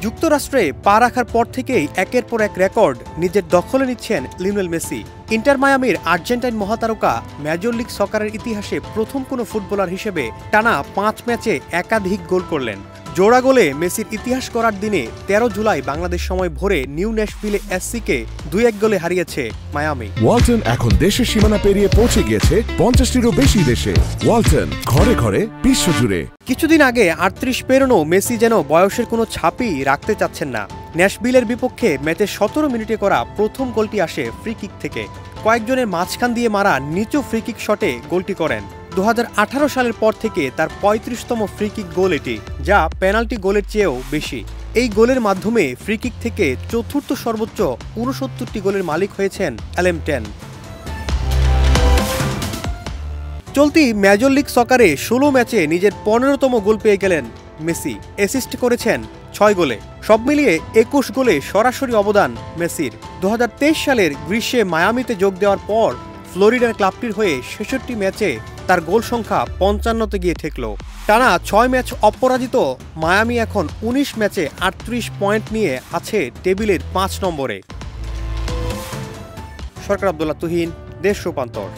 যুক্তরাষ্ট্রে পা রাখার পর থেকেই একের পর এক রেকর্ড নিজের দখলে নিচ্ছেন লিওনেল মেসি। ইন্টার মায়ামির আর্জেন্টাইন মহাতারকা মেজর লিগ সকারের ইতিহাসে প্রথম কোনো ফুটবলার হিসেবে টানা ৫ ম্যাচে একাধিক গোল করলেন। জোড়া গোলে মেসির ইতিহাস করার দিনে ১৩ জুলাই বাংলাদেশ সময় ভোরে নিউ ন্যাশভিলে এসসিকে ২-১ গোলে হারিয়েছে মায়ামি। ওয়ালটন এখন দেশের সীমানা পেরিয়ে পৌঁছে গিয়েছে ৫০টিরও বেশি দেশে। ওয়ালটন, ঘরে ঘরে বিশ্বজুড়ে। কিছুদিন আগে ৩৮ পেরোনো মেসি যেন বয়সের কোনো ছাপই রাখতে চাচ্ছেন না। ন্যাশভিলের বিপক্ষে ম্যাচের ১৭ মিনিটে করা প্রথম গোলটি আসে ফ্রি কিক থেকে। কয়েকজনের মাঝখান দিয়ে মারা নিচু ফ্রি কিক শটে গোলটি করেন। ২০১৮ সালের পর থেকে তার ৩৫তম ফ্রি কিক গোল এটি, যা পেনাল্টি গোলের চেয়েও বেশি। এই গোলের মাধ্যমে ফ্রি কিক থেকে চতুর্থ সর্বোচ্চ ৬৯টি গোলের মালিক হয়েছেন অ্যালেম টেন। চলতি মেজর লিগ সকারে ১৬ ম্যাচে নিজের ১৫তম গোল পেয়ে গেলেন মেসি। অ্যাসিস্ট করেছেন ৬ গোলে। সব মিলিয়ে ২১ গোলে সরাসরি অবদান মেসির। ২০২৩ সালের গ্রীষ্মে মায়ামিতে যোগ দেওয়ার পর ফ্লোরিডার ক্লাবটির হয়ে ৬৬ ম্যাচে তার গোল সংখ্যা ৫৫তে গিয়ে ঠেকল। টানা ৬ ম্যাচ অপরাজিত মায়ামি এখন ১৯ ম্যাচে ৩৮ পয়েন্ট নিয়ে আছে টেবিলের ৫ নম্বরে। সরকার আব্দুল্লাহ তুহিন, দেশ রূপান্তর।